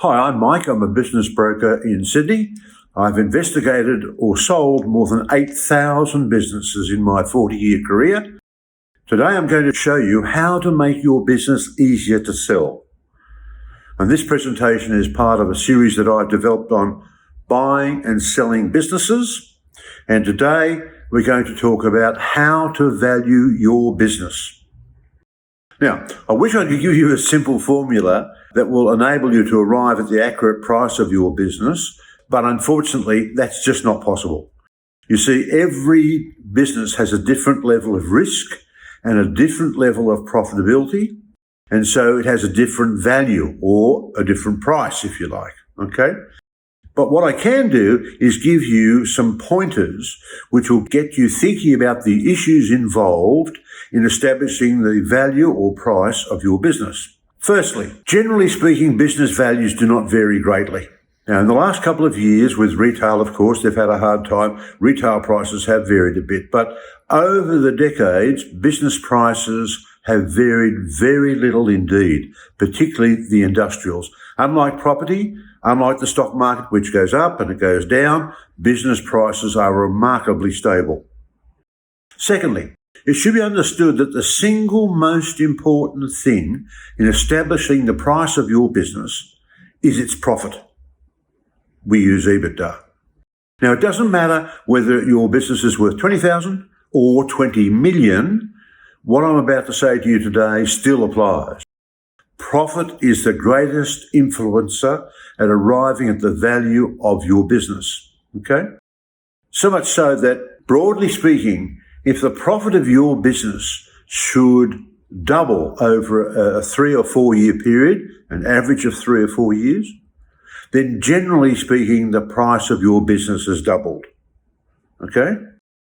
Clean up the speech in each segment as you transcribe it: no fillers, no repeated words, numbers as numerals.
Hi, I'm Mike. I'm a business broker in Sydney. I've investigated or sold more than 8,000 businesses in my 40-year career. Today I'm going to show you how to make your business easier to sell. And this presentation is part of a series that I've developed on buying and selling businesses. And today we're going to talk about how to value your business. Now, I wish I could give you a simple formula that will enable you to arrive at the accurate price of your business, but unfortunately, that's just not possible. You see, every business has a different level of risk and a different level of profitability, and so it has a different value or a different price, if you like, okay? But what I can do is give you some pointers which will get you thinking about the issues involved in establishing the value or price of your business. Firstly, generally speaking, business values do not vary greatly. Now, in the last couple of years with retail, of course, they've had a hard time. Retail prices have varied a bit, but over the decades, business prices have varied very little indeed, particularly the industrials. Unlike property, unlike the stock market, which goes up and it goes down, business prices are remarkably stable. Secondly, it should be understood that the single most important thing in establishing the price of your business is its profit. We use EBITDA. Now, it doesn't matter whether your business is worth 20,000 or 20 million. What I'm about to say to you today still applies. Profit is the greatest influencer at arriving at the value of your business, okay? So much so that, broadly speaking, if the profit of your business should double over a 3 or 4 year period, an average of 3 or 4 years, then generally speaking, the price of your business has doubled, okay?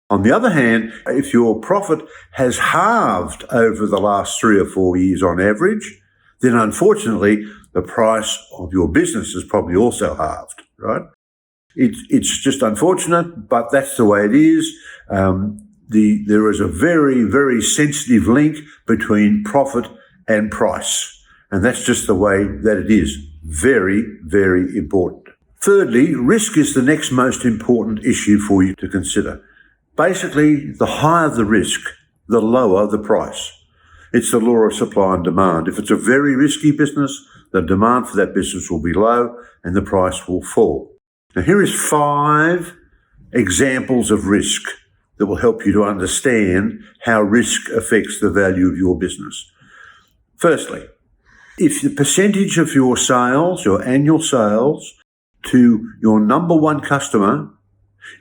On the other hand, if your profit has halved over the last 3 or 4 years on average, then unfortunately, the price of your business is probably also halved, right? It's just unfortunate, but that's the way it is. There is a very, very sensitive link between profit and price, and that's just the way that it is. Very, very important. Thirdly, risk is the next most important issue for you to consider. Basically, the higher the risk, the lower the price. It's the law of supply and demand. If it's a very risky business, the demand for that business will be low and the price will fall. Now, here is 5 examples of risk that will help you to understand how risk affects the value of your business. Firstly, if the percentage of your sales, your annual sales, to your number one customer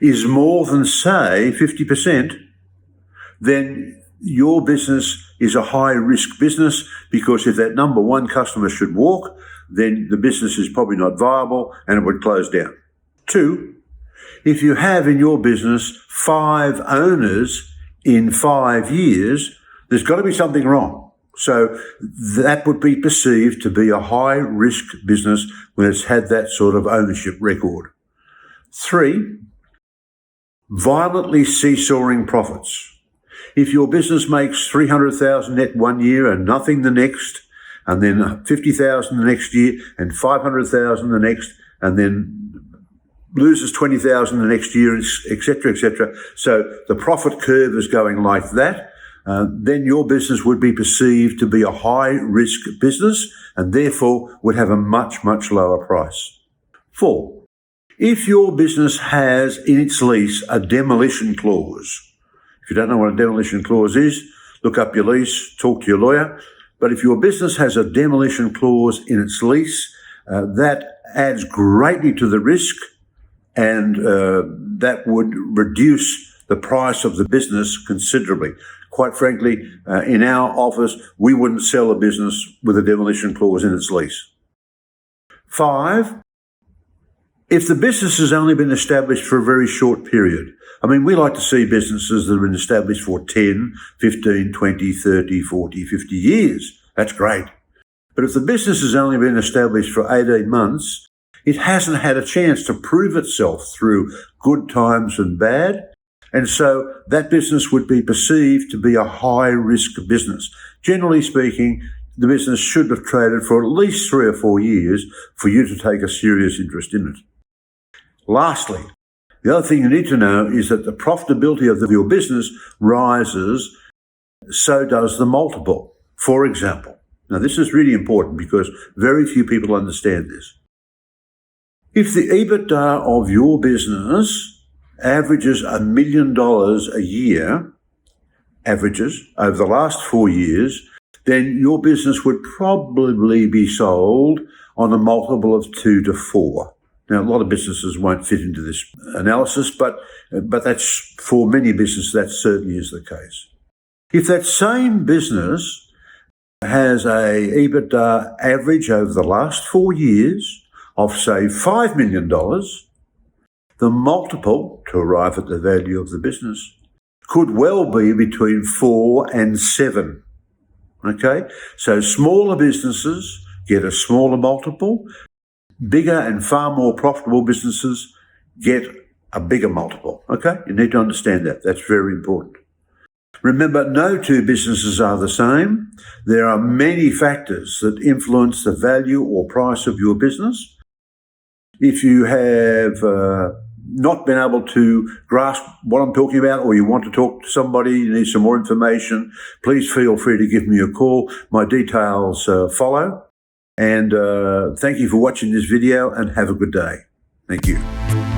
is more than, say, 50%, then your business is a high-risk business, because if that number one customer should walk, then the business is probably not viable and it would close down. 2, if you have in your business 5 owners in 5 years, there's got to be something wrong. So that would be perceived to be a high-risk business when it's had that sort of ownership record. 3, violently seesawing profits. If your business makes 300,000 net one year and nothing the next, and then 50,000 the next year and 500,000 the next, and then loses 20,000 the next year, etc., etc. So the profit curve is going like that. Then your business would be perceived to be a high-risk business and therefore would have a much, much lower price. 4, if your business has in its lease a demolition clause. If you don't know what a demolition clause is, look up your lease, talk to your lawyer. But if your business has a demolition clause in its lease, that adds greatly to the risk, and that would reduce the price of the business considerably. Quite frankly, in our office, we wouldn't sell a business with a demolition clause in its lease. 5, if the business has only been established for a very short period. I mean, we like to see businesses that have been established for 10, 15, 20, 30, 40, 50 years. That's great. But if the business has only been established for 18 months, it hasn't had a chance to prove itself through good times and bad. And so that business would be perceived to be a high-risk business. Generally speaking, the business should have traded for at least 3 or 4 years for you to take a serious interest in it. Lastly, the other thing you need to know is that the profitability of your business rises, so does the multiple. For example, now this is really important because very few people understand this. If the EBITDA of your business averages $1 million a year, averages over the last 4 years, then your business would probably be sold on a multiple of 2 to 4. Now, a lot of businesses won't fit into this analysis, but that's for many businesses, that certainly is the case. If that same business has a EBITDA average over the last 4 years of, say, $5 million, the multiple to arrive at the value of the business could well be between 4 and 7. Okay? So smaller businesses get a smaller multiple. Bigger and far more profitable businesses get a bigger multiple. Okay? You need to understand that. That's very important. Remember, no two businesses are the same. There are many factors that influence the value or price of your business. If you have not been able to grasp what I'm talking about, or you want to talk to somebody, you need some more information, please feel free to give me a call. My details follow. And thank you for watching this video, and have a good day. Thank you.